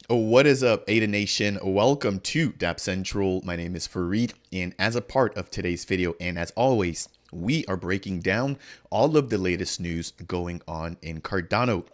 What is up, Ada Nation? Welcome to Dapp Central. My name is Fareed, and as a part of today's video, and as always, we are breaking down all of the latest news going on in Cardano.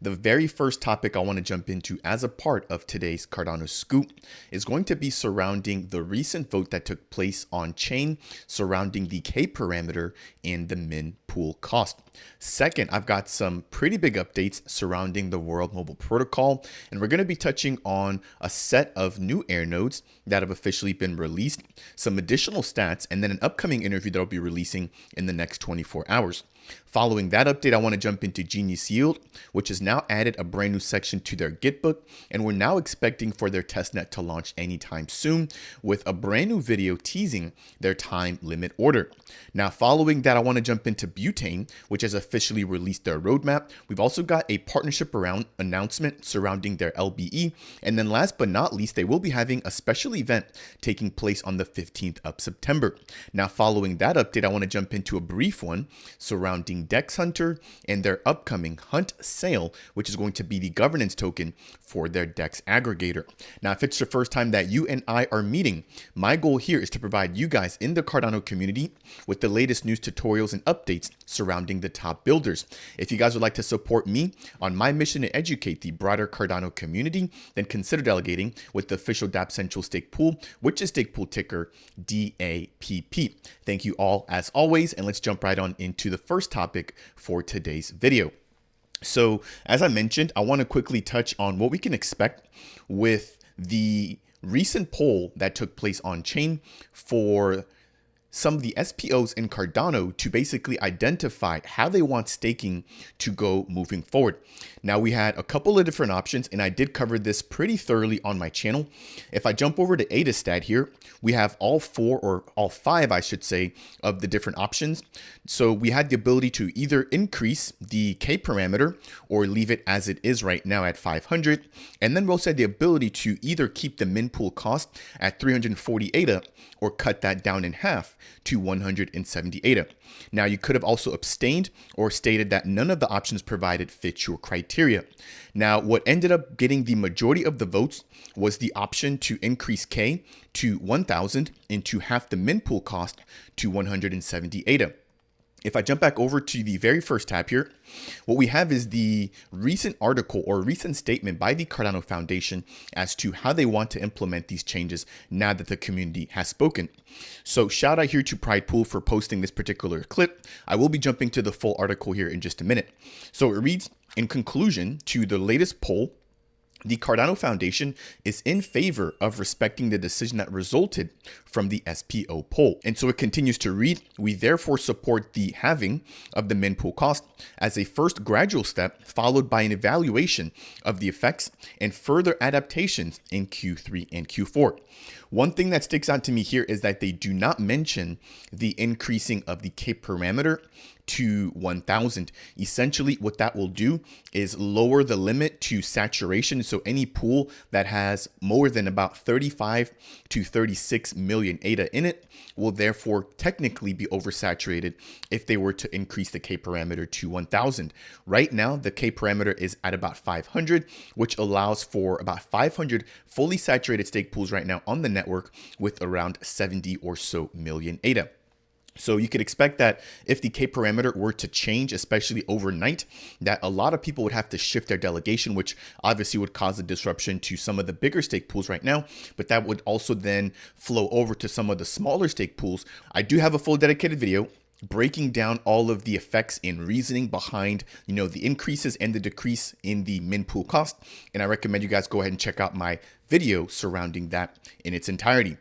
The very first topic I want to jump into as a part of today's Cardano scoop is going to be surrounding the recent vote that took place on chain surrounding the K parameter and the min pool cost. Second, I've got some pretty big updates surrounding the World Mobile Protocol, and we're going to be touching on a set of new air nodes that have officially been released, some additional stats, and then an upcoming interview that I'll be releasing in the next 24 hours. Following that update, I want to jump into Genius Yield, which has now added a brand new section to their Gitbook, and we're now expecting for their testnet to launch anytime soon with a brand new video teasing their time limit order. Now, following that, I want to jump into Butane, which has officially released their roadmap. We've also got a partnership around announcement surrounding their LBE. And then last but not least, they will be having a special event taking place on the 15th of September. Now, following that update, I want to jump into a brief one surrounding DEX Hunter and their upcoming Hunt sale, which is going to be the governance token for their DEX aggregator. Now, if it's the first time that you and I are meeting, my goal here is to provide you guys in the Cardano community with the latest news, tutorials, and updates surrounding the top builders. If you guys would like to support me on my mission to educate the broader Cardano community, then consider delegating with the official Dapp Central Stakepool, which is Stakepool ticker DAPP. Thank you all as always, and let's jump right on into the first topic for today's video. So as I mentioned, I want to quickly touch on what we can expect with the recent poll that took place on chain for some of the SPOs in Cardano to basically identify how they want staking to go moving forward. Now, we had a couple of different options, and I did cover this pretty thoroughly on my channel. If I jump over to AdaStat here, we have all four, or all five, I should say, of the different options. So we had the ability to either increase the K parameter or leave it as it is right now at 500. And then we also had the ability to either keep the min pool cost at 340 ADA or cut that down in half to 170 ADA. Now, you could have also abstained or stated that none of the options provided fit your criteria. Now, what ended up getting the majority of the votes was the option to increase K to 1,000 and to half the min pool cost to 170 ADA. If I jump back over to the very first tab here, what we have is the recent article or recent statement by the Cardano Foundation as to how they want to implement these changes now that the community has spoken. So shout out here to Pride Pool for posting this particular clip. I will be jumping to the full article here in just a minute. So it reads, in conclusion to the latest poll, the Cardano Foundation is in favor of respecting the decision that resulted from the SPO poll. And so it continues to read, we therefore support the halving of the min pool cost as a first gradual step, followed by an evaluation of the effects and further adaptations in Q3 and Q4. One thing that sticks out to me here is that they do not mention the increasing of the K parameter to 1,000. Essentially, what that will do is lower the limit to saturation. So any pool that has more than about 35 to 36 million ADA in it will therefore technically be oversaturated if they were to increase the K parameter to 1,000. Right now, the K parameter is at about 500, which allows for about 500 fully saturated stake pools right now on the network with around 70 or so million ADA. So you could expect that if the K parameter were to change, especially overnight, that a lot of people would have to shift their delegation, which obviously would cause a disruption to some of the bigger stake pools right now. But that would also then flow over to some of the smaller stake pools. I do have a full dedicated video breaking down all of the effects and reasoning behind, the increases and the decrease in the min pool cost. And I recommend you guys go ahead and check out my video surrounding that in its entirety.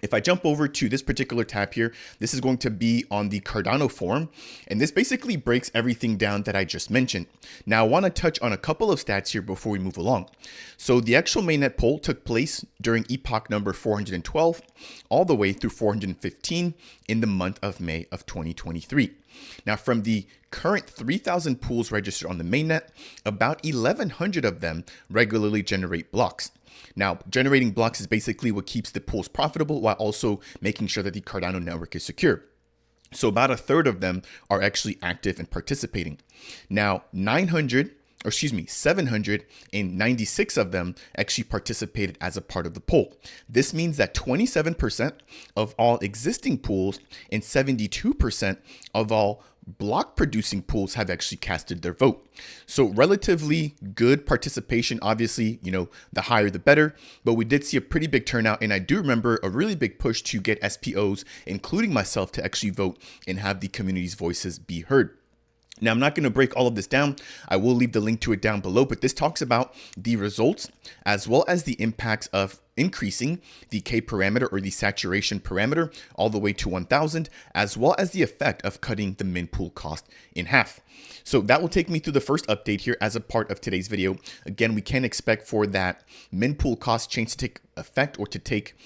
If I jump over to this particular tab here, this is going to be on the Cardano forum, and this basically breaks everything down that I just mentioned. Now, I want to touch on a couple of stats here before we move along. So the actual mainnet poll took place during epoch number 412 all the way through 415 in the month of May of 2023. Now, from the current 3,000 pools registered on the mainnet, about 1,100 of them regularly generate blocks. Now, generating blocks is basically what keeps the pools profitable while also making sure that the Cardano network is secure. So about a third of them are actually active and participating. Now, 900 or excuse me, 796 of them actually participated as a part of the poll. This means that 27% of all existing pools and 72% of all block producing pools have actually casted their vote. So relatively good participation. Obviously, the higher the better, but we did see a pretty big turnout. And I do remember a really big push to get SPOs, including myself, to actually vote and have the community's voices be heard. Now, I'm not going to break all of this down. I will leave the link to it down below, but this talks about the results as well as the impacts of increasing the K parameter or the saturation parameter all the way to 1000, as well as the effect of cutting the min pool cost in half. So that will take me through the first update here as a part of today's video. Again, we can expect for that min pool cost change to take effect or to take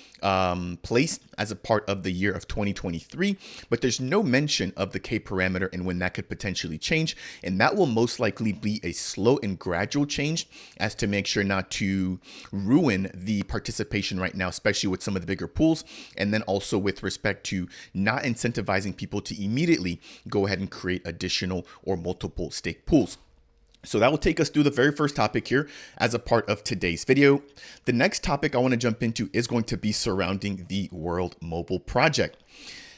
place as a part of the year of 2023, but there's no mention of the K parameter and when that could potentially change. And that will most likely be a slow and gradual change as to make sure not to ruin the participation right now, especially with some of the bigger pools. And then also with respect to not incentivizing people to immediately go ahead and create additional or multiple stake pools. So that will take us through the very first topic here as a part of today's video. The next topic I want to jump into is going to be surrounding the World Mobile project.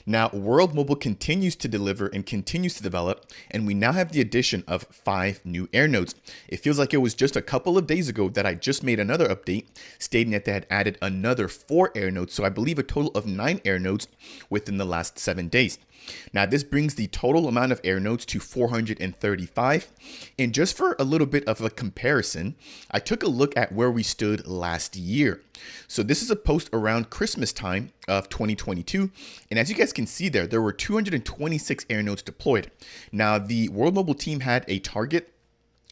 Now, World Mobile continues to deliver and continues to develop, and we now have the addition of 5 new air nodes. It feels like it was just a couple of days ago that I just made another update stating that they had added another 4 air nodes. So I believe a total of 9 air nodes within the last 7 days. Now, this brings the total amount of air nodes to 435. And just for a little bit of a comparison, I took a look at where we stood last year. So this is a post around Christmas time of 2022. And as you guys can see there were 226 air nodes deployed. Now, the World Mobile team had a target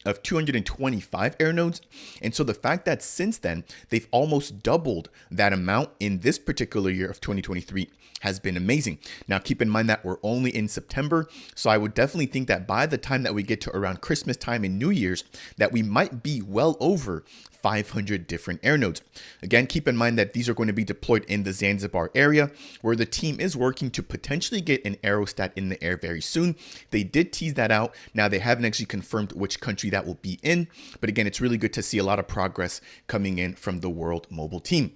of 225 air nodes. And so the fact that since then, they've almost doubled that amount in this particular year of 2023 has been amazing. Now, keep in mind that we're only in September. So I would definitely think that by the time that we get to around Christmas time and New Year's, that we might be well over 500 different air nodes. Again, keep in mind that these are going to be deployed in the Zanzibar area, where the team is working to potentially get an aerostat in the air very soon. They did tease that out. Now, they haven't actually confirmed which country that will be in. But again, it's really good to see a lot of progress coming in from the World Mobile team.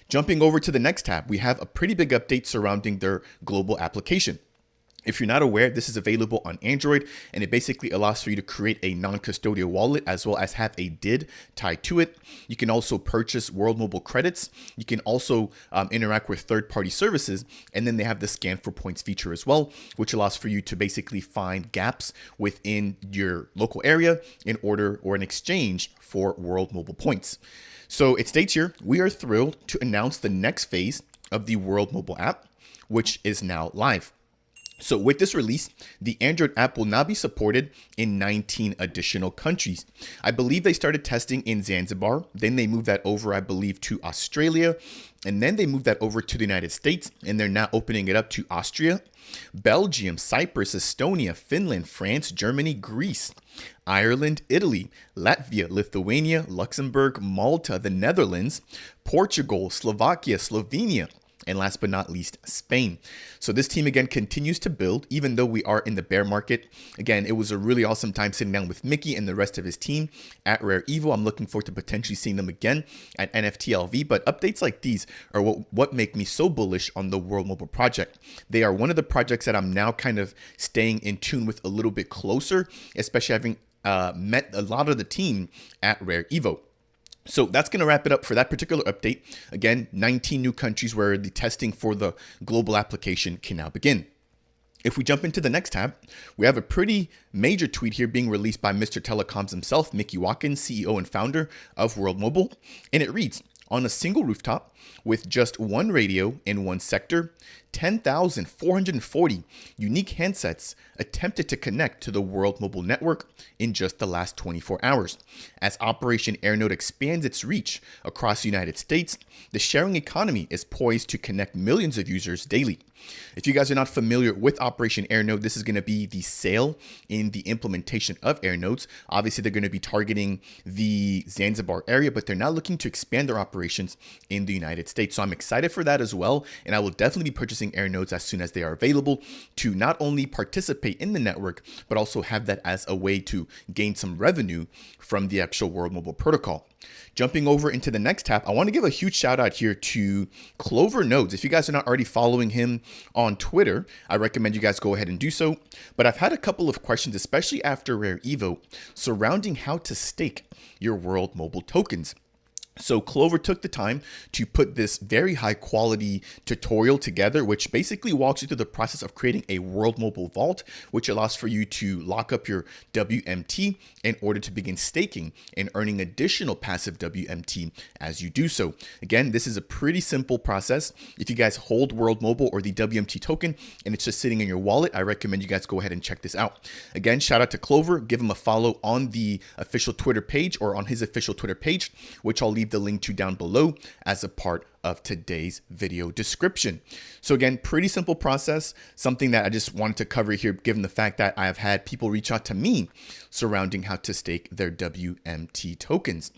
Jumping over to the next tab, we have a pretty big update surrounding their global application. If you're not aware, this is available on Android, and it basically allows for you to create a non-custodial wallet as well as have a DID tied to it. You can also purchase World Mobile credits. You can also interact with third-party services, and then they have the scan for points feature as well, which allows for you to basically find gaps within your local area in order or in exchange for World Mobile points. So it states here, we are thrilled to announce the next phase of the World Mobile app, which is now live. So with this release, the Android app will now be supported in 19 additional countries. I believe they started testing in Zanzibar, then they moved that over, I believe, to Australia, and then they moved that over to the United States, and they're now opening it up to Austria, Belgium, Cyprus, Estonia, Finland, France, Germany, Greece, Ireland, Italy, Latvia, Lithuania, Luxembourg, Malta, the Netherlands, Portugal, Slovakia, Slovenia, and last but not least, Spain. So this team again continues to build, even though we are in the bear market. Again, it was a really awesome time sitting down with Mickey and the rest of his team at Rare Evo. I'm looking forward to potentially seeing them again at NFTLV. But updates like these are what make me so bullish on the World Mobile project. They are one of the projects that I'm now kind of staying in tune with a little bit closer, especially having met a lot of the team at Rare Evo. So that's going to wrap it up for that particular update. Again, 19 new countries where the testing for the global application can now begin. If we jump into the next tab, we have a pretty major tweet here being released by Mr. Telecoms himself, Mickey Watkins, CEO and founder of World Mobile. And it reads, on a single rooftop with just one radio in one sector, 10,440 unique handsets attempted to connect to the World Mobile network in just the last 24 hours. As Operation AirNode expands its reach across the United States, the sharing economy is poised to connect millions of users daily. If you guys are not familiar with Operation AirNode, this is going to be the sale in the implementation of AirNodes. Obviously, they're going to be targeting the Zanzibar area, but they're now looking to expand their operation operations in the United States. So I'm excited for that as well. And I will definitely be purchasing Air nodes as soon as they are available to not only participate in the network, but also have that as a way to gain some revenue from the actual World Mobile Protocol. Jumping over into the next tab, I want to give a huge shout out here to Clover Nodes. If you guys are not already following him on Twitter, I recommend you guys go ahead and do so. But I've had a couple of questions, especially after Rare Evo, surrounding how to stake your World Mobile tokens. So Clover took the time to put this very high quality tutorial together, which basically walks you through the process of creating a World Mobile Vault, which allows for you to lock up your WMT in order to begin staking and earning additional passive WMT as you do so. Again, this is a pretty simple process. If you guys hold World Mobile or the WMT token and it's just sitting in your wallet, I recommend you guys go ahead and check this out. Again, shout out to Clover. Give him a follow on the official Twitter page or on his official Twitter page, which I'll leave the link to down below as a part of today's video description. So again, pretty simple process, something that I just wanted to cover here, given the fact that I have had people reach out to me surrounding how to stake their WMT tokens.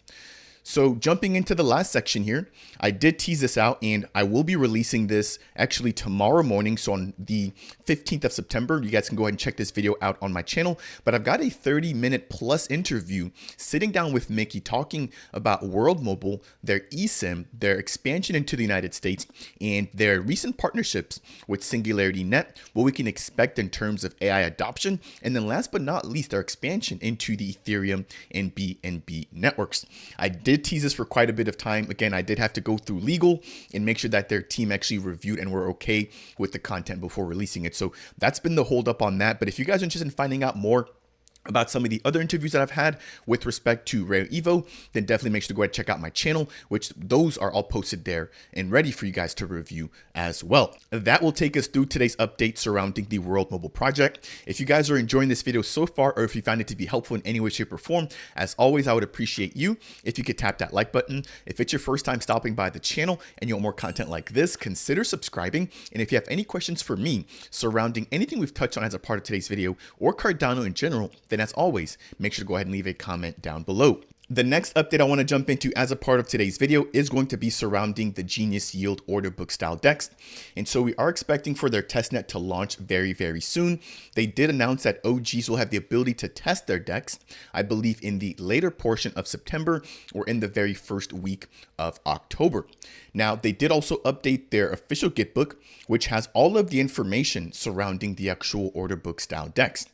So jumping into the last section here, I did tease this out and I will be releasing this actually tomorrow morning. So on the 15th of September, you guys can go ahead and check this video out on my channel. But I've got a 30-minute plus interview sitting down with Mickey talking about World Mobile, their eSIM, their expansion into the United States, and their recent partnerships with Singularity Net, what we can expect in terms of AI adoption, and then last but not least, their expansion into the Ethereum and BNB networks. I did tease this for quite a bit of time. Again, I did have to go through legal and make sure that their team actually reviewed and were okay with the content before releasing it. So that's been the hold up on that. But if you guys are interested in finding out more about some of the other interviews that I've had with respect to Rare Evo, then definitely make sure to go ahead and check out my channel, which those are all posted there and ready for you guys to review as well. That will take us through today's update surrounding the World Mobile project. If you guys are enjoying this video so far, or if you found it to be helpful in any way, shape, or form, as always, I would appreciate you if you could tap that like button. If it's your first time stopping by the channel and you want more content like this, consider subscribing. And if you have any questions for me surrounding anything we've touched on as a part of today's video or Cardano in general, then as always, make sure to go ahead and leave a comment down below. The next update I want to jump into as a part of today's video is going to be surrounding the Genius Yield order book style DEX. And so we are expecting for their testnet to launch very, very soon. They did announce that OGs will have the ability to test their DEX, I believe in the later portion of September or in the very first week of October. Now, they did also update their official Gitbook, which has all of the information surrounding the actual order book style DEX.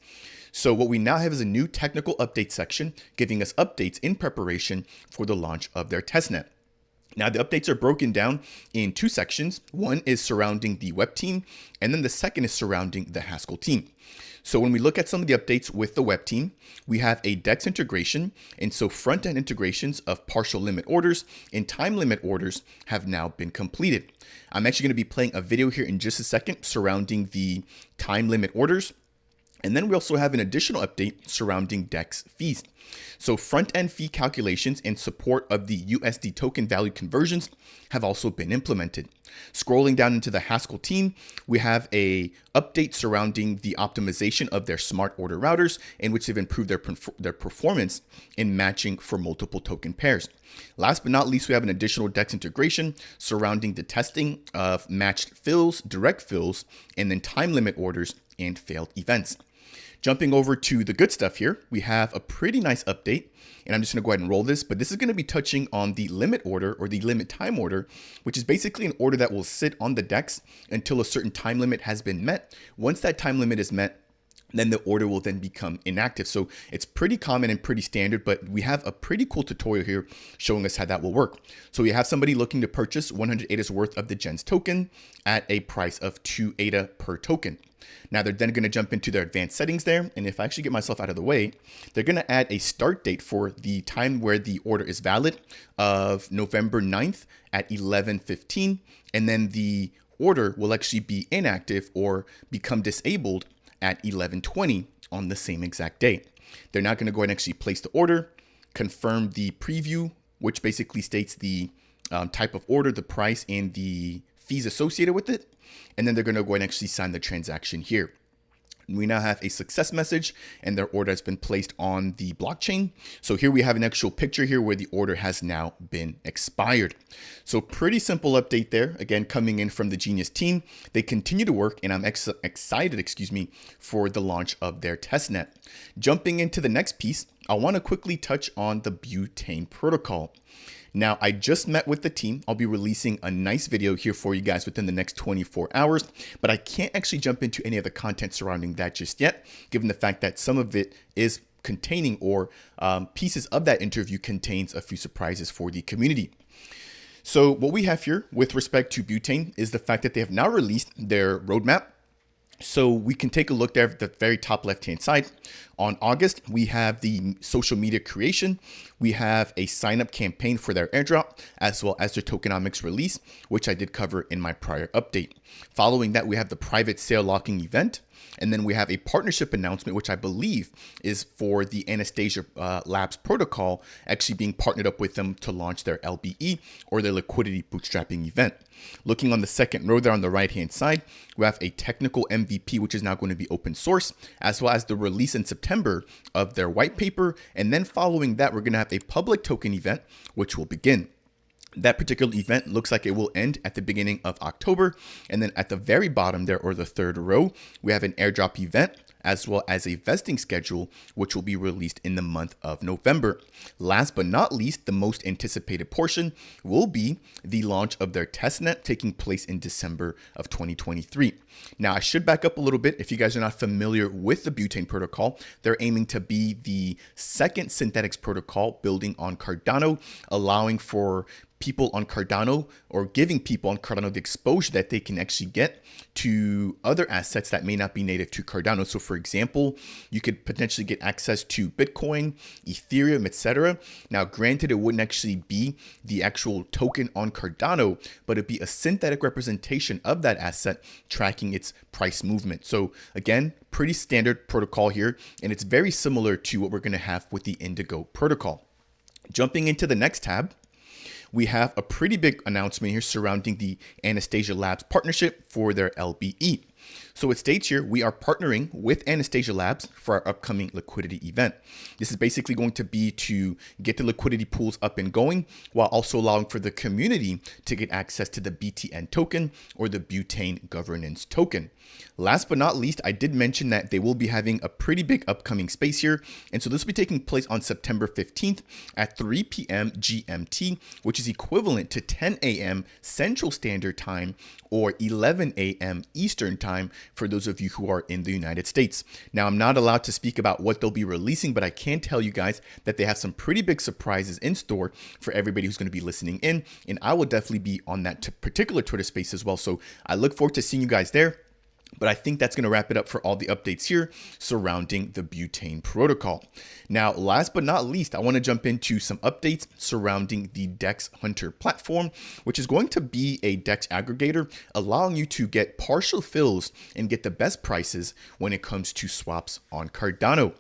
So what we now have is a new technical update section giving us updates in preparation for the launch of their testnet. Now, the updates are broken down in two sections. One is surrounding the web team, and then the second is surrounding the Haskell team. So when we look at some of the updates with the web team, we have a DEX integration. And so front-end integrations of partial limit orders and time limit orders have now been completed. I'm actually going to be playing a video here in just a second surrounding the time limit orders. And then we also have an additional update surrounding DEX fees. So front-end fee calculations and support of the USD token value conversions have also been implemented. Scrolling down into the Haskell team, we have a update surrounding the optimization of their smart order routers, in which they've improved their performance in matching for multiple token pairs. Last but not least, we have an additional DEX integration surrounding the testing of matched fills, direct fills, and then time limit orders and failed events. Jumping over to the good stuff here, we have a pretty nice update, and I'm just going to go ahead and roll this, but this is going to be touching on the limit order or the limit time order, which is basically an order that will sit on the DEX until a certain time limit has been met. Once that time limit is met, then the order will then become inactive. So it's pretty common and pretty standard, but we have a pretty cool tutorial here showing us how that will work. So we have somebody looking to purchase 100 ADAs worth of the GENS token at a price of 2 ADA per token. Now they're then going to jump into their advanced settings there. And if I actually get myself out of the way, they're going to add a start date for the time where the order is valid of November 9th at 11:15. And then the order will actually be inactive or become disabled at 11:20 on the same exact day. They're now going to go ahead and actually place the order, confirm the preview, which basically states the type of order, the price, and the fees associated with it. And then they're going to go ahead and actually sign the transaction here. We now have a success message and their order has been placed on the blockchain. So here we have an actual picture here where the order has now been expired. So pretty simple update there. Again, coming in from the Genius team. They continue to work and I'm excited, for the launch of their testnet. Jumping into the next piece, I want to quickly touch on the Butane protocol. Now, I just met with the team. I'll be releasing a nice video here for you guys within the next 24 hours, but I can't actually jump into any of the content surrounding that just yet, given the fact that some of it is containing or pieces of that interview contains a few surprises for the community. So what we have here with respect to Butane is the fact that they have now released their roadmap. So we can take a look there at the very top left-hand side. On August, we have the social media creation. We have a sign-up campaign for their airdrop, as well as their tokenomics release, which I did cover in my prior update. Following that, we have the private sale locking event. And then we have a partnership announcement, which I believe is for the Anastasia Labs protocol, actually being partnered up with them to launch their LBE or their liquidity bootstrapping event. Looking on the second row there on the right-hand side, we have a technical MVP, which is now going to be open source, as well as the release in September of their white paper. And then following that, we're going to have a public token event, which will begin. That particular event looks like it will end at the beginning of October. And then at the very bottom there, or the third row, we have an airdrop event, as well as a vesting schedule, which will be released in the month of November. Last but not least, the most anticipated portion will be the launch of their testnet taking place in December of 2023. Now, I should back up a little bit. If you guys are not familiar with the Butane protocol, they're aiming to be the second synthetics protocol building on Cardano, allowing for people on Cardano or giving people on Cardano the exposure that they can actually get to other assets that may not be native to Cardano. So for example, you could potentially get access to Bitcoin, Ethereum, etc. Now, granted, it wouldn't actually be the actual token on Cardano, but it'd be a synthetic representation of that asset tracking its price movement. So again, pretty standard protocol here, and it's very similar to what we're going to have with the Indigo protocol. Jumping into the next tab, we have a pretty big announcement here surrounding the Anastasia Labs partnership for their LBE. So it states here, we are partnering with Anastasia Labs for our upcoming liquidity event. This is basically going to be to get the liquidity pools up and going, while also allowing for the community to get access to the BTN token or the Butane governance token. Last but not least, I did mention that they will be having a pretty big upcoming space here. And so this will be taking place on September 15th at 3 p.m. GMT, which is equivalent to 10 a.m. Central Standard Time or 11 a.m. Eastern Time for those of you who are in the United States. Now, I'm not allowed to speak about what they'll be releasing, but I can tell you guys that they have some pretty big surprises in store for everybody who's going to be listening in. And I will definitely be on that particular Twitter space as well. So I look forward to seeing you guys there. But I think that's going to wrap it up for all the updates here surrounding the Butane protocol. Now, last but not least, I want to jump into some updates surrounding the DEX Hunter platform, which is going to be a DEX aggregator, allowing you to get partial fills and get the best prices when it comes to swaps on Cardano.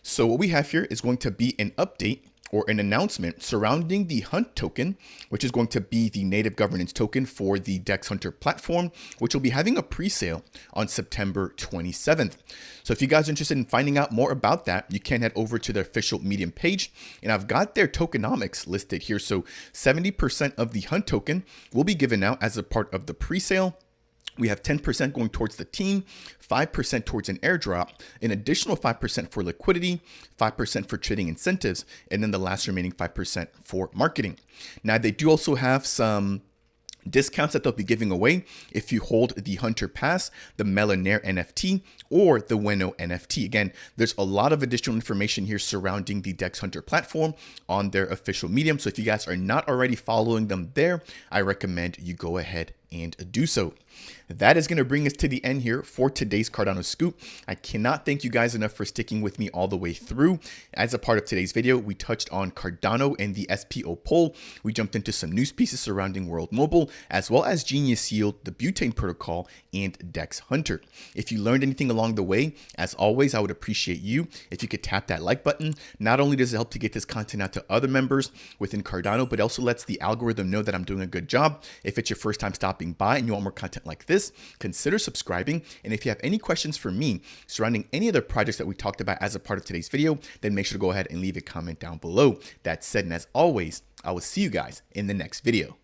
So what we have here is going to be an update or an announcement surrounding the Hunt token, which is going to be the native governance token for the DEX Hunter platform, which will be having a pre-sale on September 27th. So if you guys are interested in finding out more about that, you can head over to their official Medium page, and I've got their tokenomics listed here. So 70% of the Hunt token will be given out as a part of the pre-sale. We have 10% going towards the team, 5% towards an airdrop, an additional 5% for liquidity, 5% for trading incentives, and then the last remaining 5% for marketing. Now, they do also have some discounts that they'll be giving away if you hold the Hunter Pass, the Melanaire NFT, or the Weno NFT. Again, there's a lot of additional information here surrounding the DEX Hunter platform on their official Medium. So if you guys are not already following them there, I recommend you go ahead and do so. That is going to bring us to the end here for today's Cardano Scoop. I cannot thank you guys enough for sticking with me all the way through. As a part of today's video, we touched on Cardano and the SPO poll. We jumped into some news pieces surrounding World Mobile, as well as Genius Yield, the Butane protocol, and DEX Hunter. If you learned anything along the way, as always, I would appreciate you if you could tap that like button. Not only does it help to get this content out to other members within Cardano, but also lets the algorithm know that I'm doing a good job. If it's your first time stopping stopping by and you want more content like this, consider subscribing. And if you have any questions for me surrounding any of the projects that we talked about as a part of today's video, then make sure to go ahead and leave a comment down below. That said, and as always, I will see you guys in the next video.